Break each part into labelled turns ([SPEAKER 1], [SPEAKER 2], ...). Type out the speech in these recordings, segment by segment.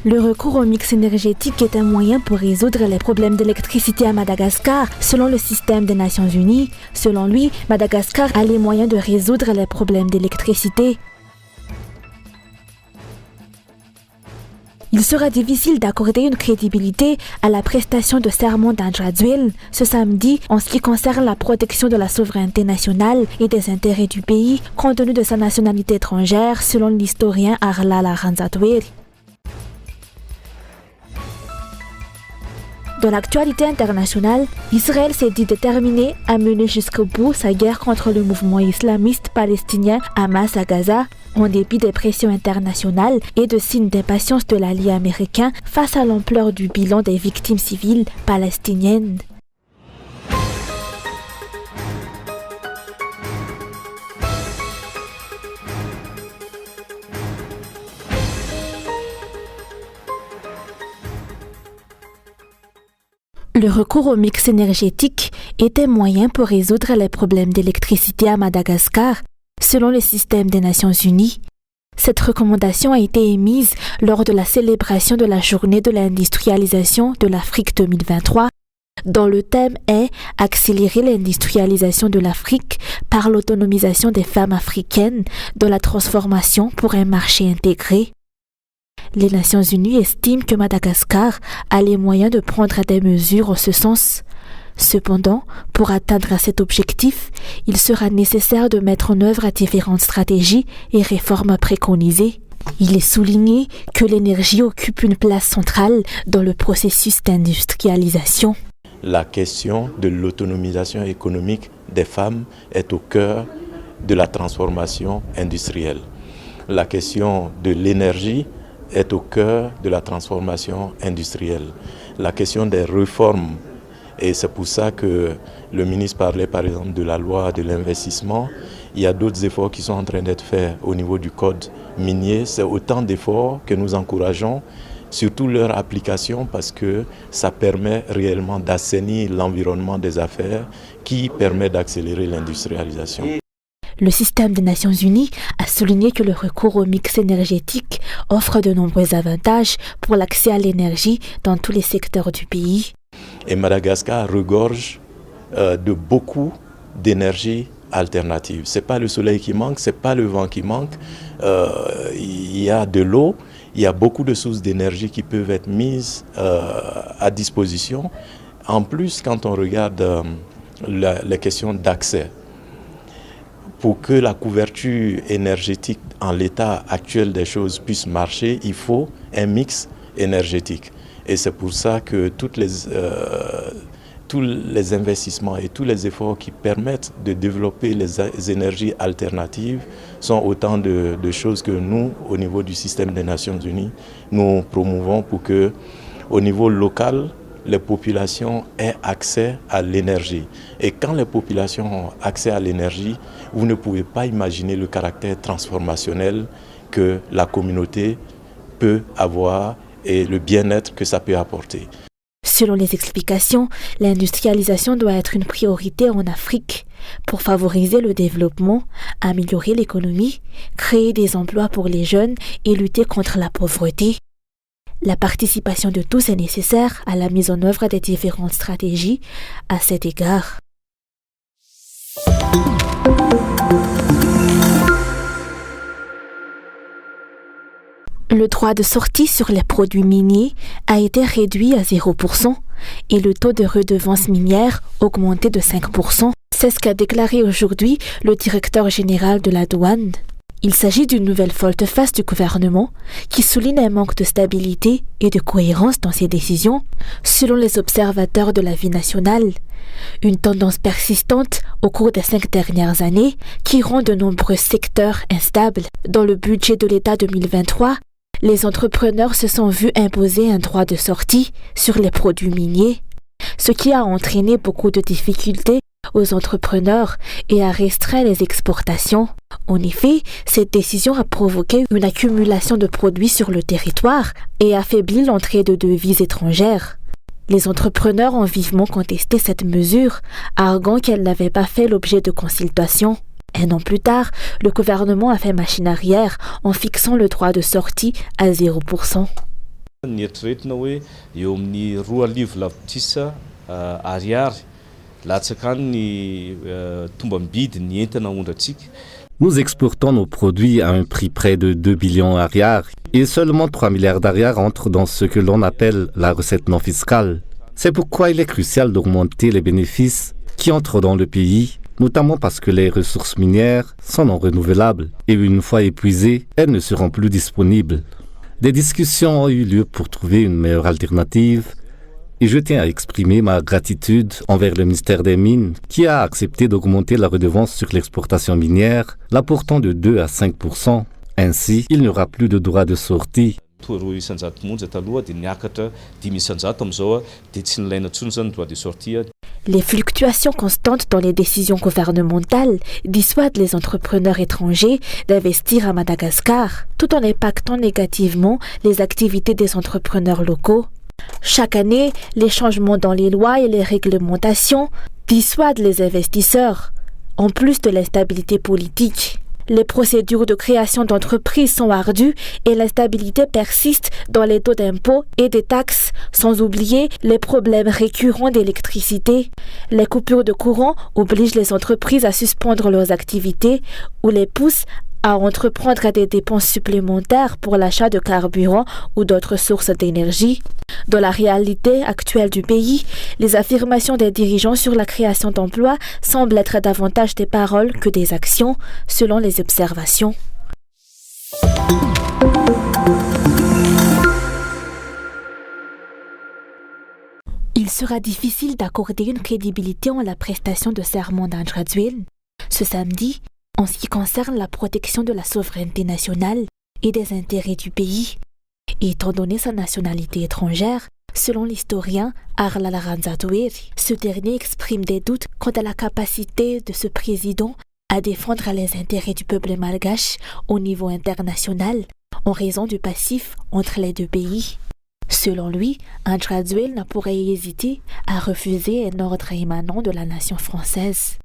[SPEAKER 1] Le recours au mix énergétique est un moyen pour résoudre les problèmes d'électricité à Madagascar, selon le système des Nations Unies. Selon lui, Madagascar a les moyens de résoudre les problèmes d'électricité. Il sera difficile d'accorder une crédibilité à la prestation de serment d'Andradzwil ce samedi en ce qui concerne la protection de la souveraineté nationale et des intérêts du pays, compte tenu de sa nationalité étrangère, selon l'historien Arlala Ranzatwil. Dans l'actualité internationale, Israël s'est dit déterminé à mener jusqu'au bout sa guerre contre le mouvement islamiste palestinien Hamas à Gaza, en dépit des pressions internationales et de signes d'impatience de l'allié américain face à l'ampleur du bilan des victimes civiles palestiniennes. Le recours au mix énergétique est un moyen pour résoudre les problèmes d'électricité à Madagascar, selon le système des Nations Unies. Cette recommandation a été émise lors de la célébration de la journée de l'industrialisation de l'Afrique 2023, dont le thème est « Accélérer l'industrialisation de l'Afrique par l'autonomisation des femmes africaines dans la transformation pour un marché intégré ». Les Nations Unies estiment que Madagascar a les moyens de prendre des mesures en ce sens. Cependant, pour atteindre cet objectif, il sera nécessaire de mettre en œuvre différentes stratégies et réformes préconisées. Il est souligné que l'énergie occupe une place centrale dans le processus d'industrialisation.
[SPEAKER 2] La question de l'autonomisation économique des femmes est au cœur de la transformation industrielle. La question de l'énergie est au cœur de la transformation industrielle. La question des réformes, et c'est pour ça que le ministre parlait par exemple de la loi de l'investissement, il y a d'autres efforts qui sont en train d'être faits au niveau du code minier. C'est autant d'efforts que nous encourageons, surtout leur application, parce que ça permet réellement d'assainir l'environnement des affaires qui permet d'accélérer l'industrialisation.
[SPEAKER 1] Le système des Nations Unies a souligné que le recours au mix énergétique offre de nombreux avantages pour l'accès à l'énergie dans tous les secteurs du pays.
[SPEAKER 2] Et Madagascar regorge de beaucoup d'énergie alternative. Ce n'est pas le soleil qui manque, ce n'est pas le vent qui manque. Il y a de l'eau, il y a beaucoup de sources d'énergie qui peuvent être mises à disposition. En plus, quand on regarde les questions d'accès, pour que la couverture énergétique en l'état actuel des choses puisse marcher, il faut un mix énergétique. Et c'est pour ça que tous les investissements et tous les efforts qui permettent de développer les énergies alternatives sont autant de choses que nous, au niveau du système des Nations Unies, nous promouvons pour que, au niveau local, les populations aient accès à l'énergie. Et quand les populations ont accès à l'énergie, vous ne pouvez pas imaginer le caractère transformationnel que la communauté peut avoir et le bien-être que ça peut apporter.
[SPEAKER 1] Selon les explications, l'industrialisation doit être une priorité en Afrique pour favoriser le développement, améliorer l'économie, créer des emplois pour les jeunes et lutter contre la pauvreté. La participation de tous est nécessaire à la mise en œuvre des différentes stratégies à cet égard. Le droit de sortie sur les produits miniers a été réduit à 0% et le taux de redevance minière augmenté de 5%. C'est ce qu'a déclaré aujourd'hui le directeur général de la douane. Il s'agit d'une nouvelle volte-face du gouvernement qui souligne un manque de stabilité et de cohérence dans ses décisions, selon les observateurs de la vie nationale. Une tendance persistante au cours des 5 dernières années qui rend de nombreux secteurs instables. Dans le budget de l'État 2023, les entrepreneurs se sont vus imposer un droit de sortie sur les produits miniers, ce qui a entraîné beaucoup de difficultés aux entrepreneurs et a restreint les exportations. En effet, cette décision a provoqué une accumulation de produits sur le territoire et affaibli l'entrée de devises étrangères. Les entrepreneurs ont vivement contesté cette mesure, arguant qu'elle n'avait pas fait l'objet de consultation. Un an plus tard, le gouvernement a fait machine arrière en fixant le droit de sortie à 0%.
[SPEAKER 3] Nous exportons nos produits à un prix près de 2 billions d'ariars et seulement 3 milliards d'ariars entrent dans ce que l'on appelle la recette non fiscale. C'est pourquoi il est crucial d'augmenter les bénéfices qui entrent dans le pays, notamment parce que les ressources minières sont non renouvelables et une fois épuisées, elles ne seront plus disponibles. Des discussions ont eu lieu pour trouver une meilleure alternative et je tiens à exprimer ma gratitude envers le ministère des Mines qui a accepté d'augmenter la redevance sur l'exportation minière, la portant de 2 à 5%. Ainsi, il n'y aura plus de droit de sortie.
[SPEAKER 1] Les fluctuations constantes dans les décisions gouvernementales dissuadent les entrepreneurs étrangers d'investir à Madagascar, tout en impactant négativement les activités des entrepreneurs locaux. Chaque année, les changements dans les lois et les réglementations dissuadent les investisseurs, en plus de l'instabilité politique. Les procédures de création d'entreprises sont ardues et l'instabilité persiste dans les taux d'impôts et des taxes, sans oublier les problèmes récurrents d'électricité. Les coupures de courant obligent les entreprises à suspendre leurs activités ou les poussent à entreprendre des dépenses supplémentaires pour l'achat de carburant ou d'autres sources d'énergie. Dans la réalité actuelle du pays, les affirmations des dirigeants sur la création d'emplois semblent être davantage des paroles que des actions, selon les observations. Il sera difficile d'accorder une crédibilité en la prestation de serment d'Andradzuil. Ce samedi, en ce qui concerne la protection de la souveraineté nationale et des intérêts du pays, et étant donné sa nationalité étrangère, selon l'historien Arla Laranzatouir, ce dernier exprime des doutes quant à la capacité de ce président à défendre les intérêts du peuple malgache au niveau international, en raison du passif entre les deux pays. Selon lui, Andradzuil n'a pourrait hésiter à refuser un ordre émanant de la nation française.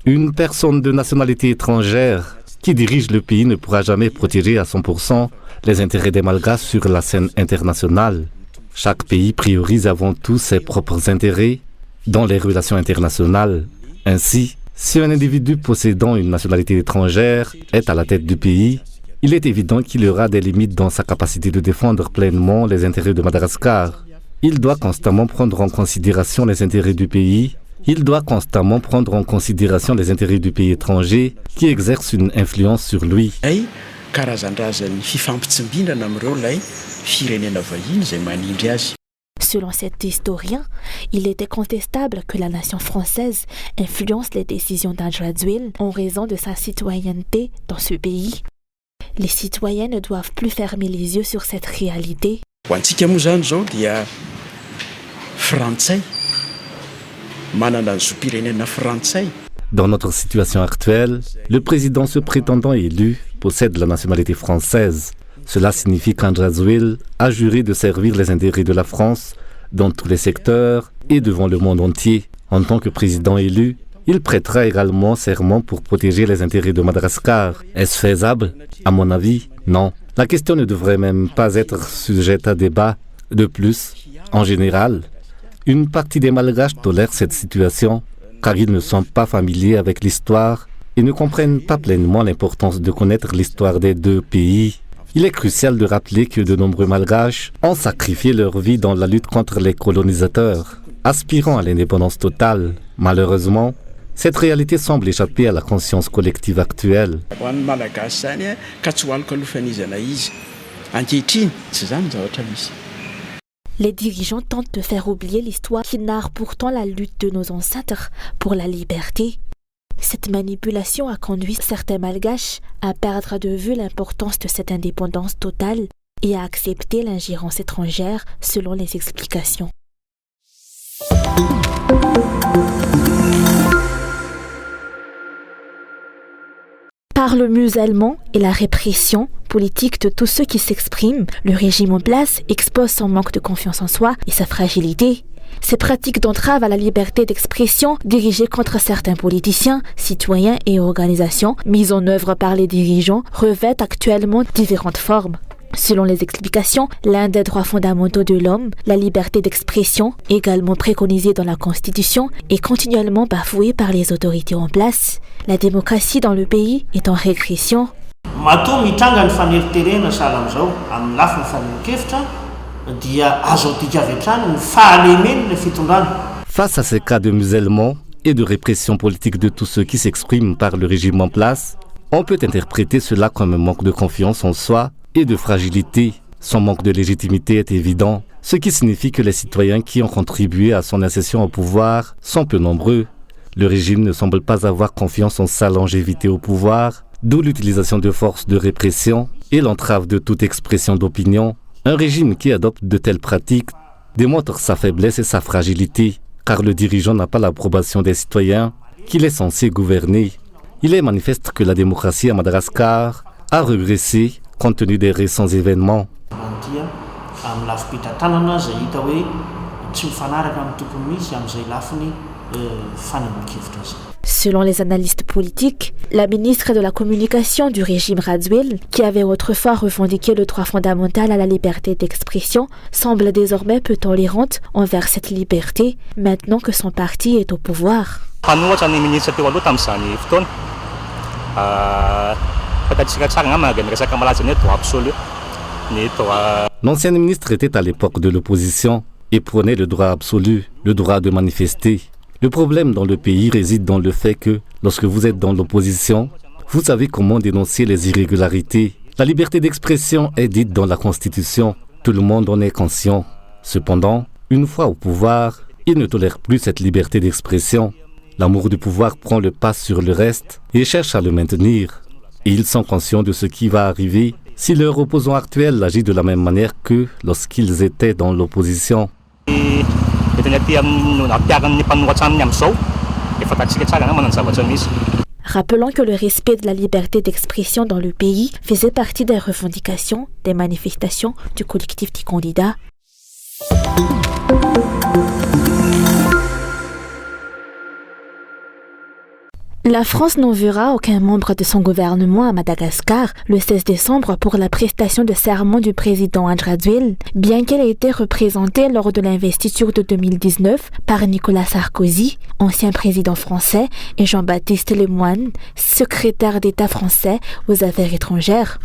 [SPEAKER 3] Une personne de nationalité étrangère qui dirige le pays ne pourra jamais protéger à 100% les intérêts des Malgaches sur la scène internationale. Chaque pays priorise avant tout ses propres intérêts dans les relations internationales. Ainsi, si un individu possédant une nationalité étrangère est à la tête du pays, il est évident qu'il y aura des limites dans sa capacité de défendre pleinement les intérêts de Madagascar. Il doit constamment prendre en considération les intérêts du pays. Il doit constamment prendre en considération les intérêts du pays étranger qui exercent une influence sur lui.
[SPEAKER 1] Selon cet historien, il est incontestable que la nation française influence les décisions d'Andradzuil en raison de sa citoyenneté dans ce pays. Les citoyens ne doivent plus fermer les yeux sur cette réalité.
[SPEAKER 3] Dans notre situation actuelle, le président se prétendant élu possède la nationalité française. Cela signifie qu'Andradzuil a juré de servir les intérêts de la France dans tous les secteurs et devant le monde entier. En tant que président élu, il prêtera également serment pour protéger les intérêts de Madagascar. Est-ce faisable? À mon avis, non. La question ne devrait même pas être sujette à débat. De plus, en général, une partie des Malgaches tolèrent cette situation car ils ne sont pas familiers avec l'histoire et ne comprennent pas pleinement l'importance de connaître l'histoire des deux pays. Il est crucial de rappeler que de nombreux Malgaches ont sacrifié leur vie dans la lutte contre les colonisateurs, aspirant à l'indépendance totale. Malheureusement, cette réalité semble échapper à la conscience collective actuelle.
[SPEAKER 1] Les dirigeants tentent de faire oublier l'histoire qui narre pourtant la lutte de nos ancêtres pour la liberté. Cette manipulation a conduit certains Malgaches à perdre de vue l'importance de cette indépendance totale et à accepter l'ingérence étrangère selon les explications. Par le musellement et la répression politique de tous ceux qui s'expriment, le régime en place expose son manque de confiance en soi et sa fragilité. Ces pratiques d'entrave à la liberté d'expression dirigées contre certains politiciens, citoyens et organisations mises en œuvre par les dirigeants revêtent actuellement différentes formes. Selon les explications, l'un des droits fondamentaux de l'homme, la liberté d'expression, également préconisée dans la Constitution, est continuellement bafouée par les autorités en place. La démocratie dans le pays est en régression.
[SPEAKER 3] Face à ces cas de musellement et de répression politique de tous ceux qui s'expriment par le régime en place, on peut interpréter cela comme un manque de confiance en soi et de fragilité. Son manque de légitimité est évident, ce qui signifie que les citoyens qui ont contribué à son accession au pouvoir sont peu nombreux. Le régime ne semble pas avoir confiance en sa longévité au pouvoir, d'où l'utilisation de forces de répression et l'entrave de toute expression d'opinion. Un régime qui adopte de telles pratiques démontre sa faiblesse et sa fragilité, car le dirigeant n'a pas l'approbation des citoyens qu'il est censé gouverner. Il est manifeste que la démocratie à Madagascar a régressé compte tenu des récents événements.
[SPEAKER 1] Selon les analystes politiques, la ministre de la Communication du régime Radziwiłł, qui avait autrefois revendiqué le droit fondamental à la liberté d'expression, semble désormais peu tolérante envers cette liberté, maintenant que son parti est au pouvoir.
[SPEAKER 3] L'ancienne ministre était à l'époque de l'opposition et prônait le droit absolu, le droit de manifester. Le problème dans le pays réside dans le fait que, lorsque vous êtes dans l'opposition, vous savez comment dénoncer les irrégularités. La liberté d'expression est dite dans la Constitution. Tout le monde en est conscient. Cependant, une fois au pouvoir, ils ne tolèrent plus cette liberté d'expression. L'amour du pouvoir prend le pas sur le reste et cherche à le maintenir. Et ils sont conscients de ce qui va arriver si leur opposant actuel agit de la même manière que lorsqu'ils étaient dans l'opposition.
[SPEAKER 1] Rappelant que le respect de la liberté d'expression dans le pays faisait partie des revendications, des manifestations du collectif des candidats. La France n'enverra aucun membre de son gouvernement à Madagascar le 16 décembre pour la prestation de serment du président André Radziwiłł, bien qu'elle ait été représentée lors de l'investiture de 2019 par Nicolas Sarkozy, ancien président français, et Jean-Baptiste Lemoyne, secrétaire d'État français aux Affaires étrangères.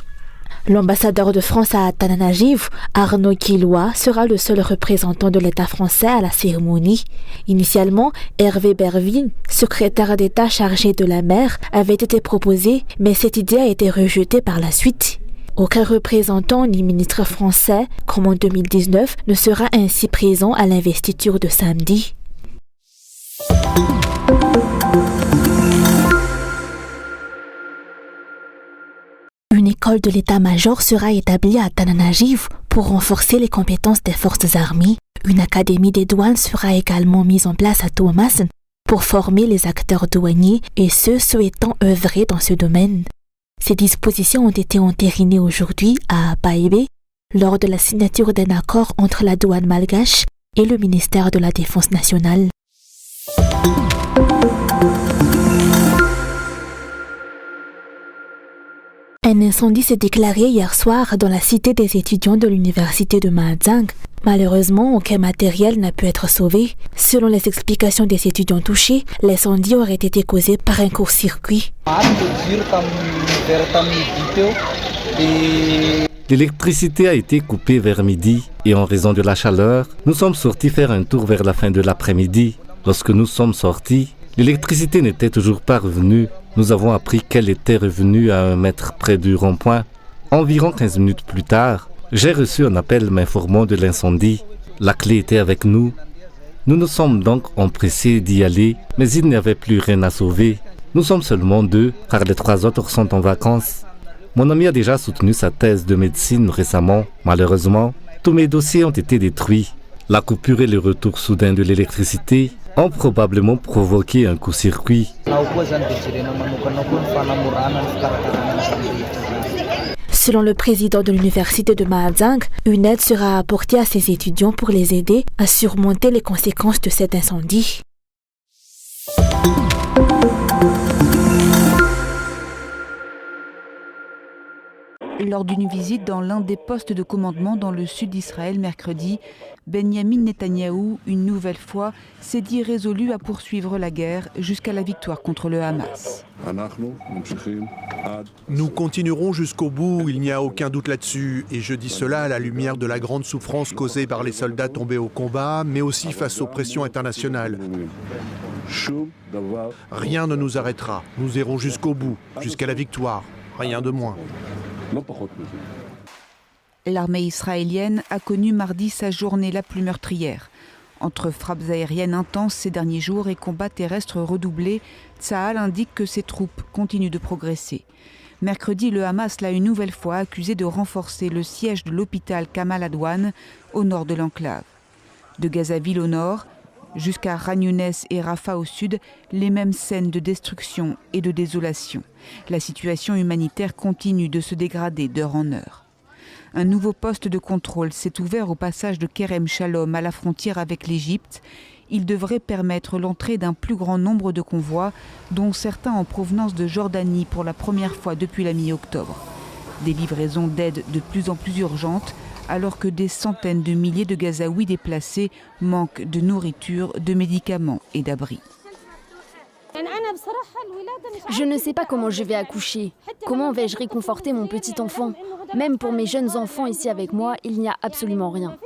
[SPEAKER 1] L'ambassadeur de France à Antananarivo, Arnaud Killois, sera le seul représentant de l'État français à la cérémonie. Initialement, Hervé Berville, secrétaire d'État chargé de la mer, avait été proposé, mais cette idée a été rejetée par la suite. Aucun représentant ni ministre français, comme en 2019, ne sera ainsi présent à l'investiture de samedi. Une école de l'état-major sera établie à Antananarivo pour renforcer les compétences des forces armées. Une académie des douanes sera également mise en place à Thomasin pour former les acteurs douaniers et ceux souhaitant œuvrer dans ce domaine. Ces dispositions ont été entérinées aujourd'hui à Apaebe lors de la signature d'un accord entre la douane malgache et le ministère de la Défense nationale. Un incendie s'est déclaré hier soir dans la cité des étudiants de l'université de Mahajanga. Malheureusement, aucun matériel n'a pu être sauvé. Selon les explications des étudiants touchés, l'incendie aurait été causé par un court-circuit.
[SPEAKER 3] L'électricité a été coupée vers midi et en raison de la chaleur, nous sommes sortis faire un tour vers la fin de l'après-midi. Lorsque nous sommes sortis, l'électricité n'était toujours pas revenue. Nous avons appris qu'elle était revenue à 1 mètre près du rond-point. Environ 15 minutes plus tard, j'ai reçu un appel m'informant de l'incendie. La clé était avec nous. Nous nous sommes donc empressés d'y aller, mais il n'y avait plus rien à sauver. Nous sommes seulement 2, car les 3 autres sont en vacances. Mon ami a déjà soutenu sa thèse de médecine récemment. Malheureusement, tous mes dossiers ont été détruits. La coupure et le retour soudain de l'électricité ont probablement provoqué un
[SPEAKER 1] Selon le président de l'université de Mahadzang, une aide sera apportée à ces étudiants pour les aider à surmonter les conséquences de cet incendie.
[SPEAKER 4] Lors d'une visite dans l'un des postes de commandement dans le sud d'Israël mercredi, Benyamin Netanyahou, une nouvelle fois, s'est dit résolu à poursuivre la guerre jusqu'à la victoire contre le Hamas.
[SPEAKER 5] Nous continuerons jusqu'au bout, il n'y a aucun doute là-dessus. Et je dis cela à la lumière de la grande souffrance causée par les soldats tombés au combat, mais aussi face aux pressions internationales. Rien ne nous arrêtera. Nous irons jusqu'au bout, jusqu'à la victoire. Rien de moins.
[SPEAKER 4] L'armée israélienne a connu mardi sa journée la plus meurtrière. Entre frappes aériennes intenses ces derniers jours et combats terrestres redoublés, Tsahal indique que ses troupes continuent de progresser. Mercredi, le Hamas l'a une nouvelle fois accusé de renforcer le siège de l'hôpital Kamal Adwan au nord de l'enclave. De Gazaville au nord, jusqu'à Khan Younes et Rafah au sud, les mêmes scènes de destruction et de désolation. La situation humanitaire continue de se dégrader d'heure en heure. Un nouveau poste de contrôle s'est ouvert au passage de Kerem Shalom à la frontière avec l'Égypte. Il devrait permettre l'entrée d'un plus grand nombre de convois, dont certains en provenance de Jordanie pour la première fois depuis la mi-octobre. Des livraisons d'aide de plus en plus urgentes, alors que des centaines de milliers de Gazaouis déplacés manquent de nourriture, de médicaments et d'abris.
[SPEAKER 6] Je ne sais pas comment je vais accoucher. Comment vais-je réconforter mon petit enfant? Même pour mes jeunes enfants ici avec moi, il n'y a absolument rien.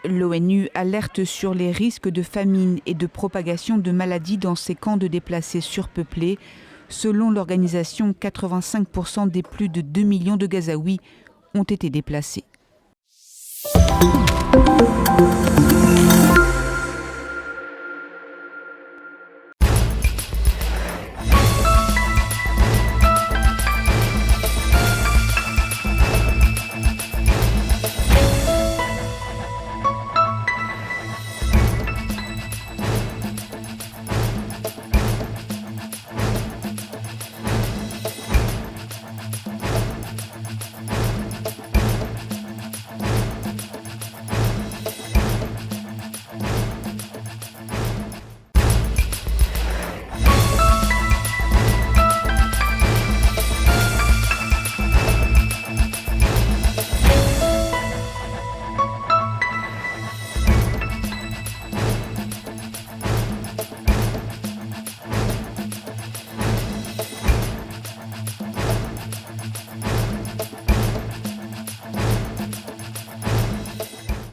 [SPEAKER 4] L'ONU alerte sur les risques de famine et de propagation de maladies dans ces camps de déplacés surpeuplés. Selon l'organisation, 85% des plus de 2 millions de Gazaouis ont été déplacés.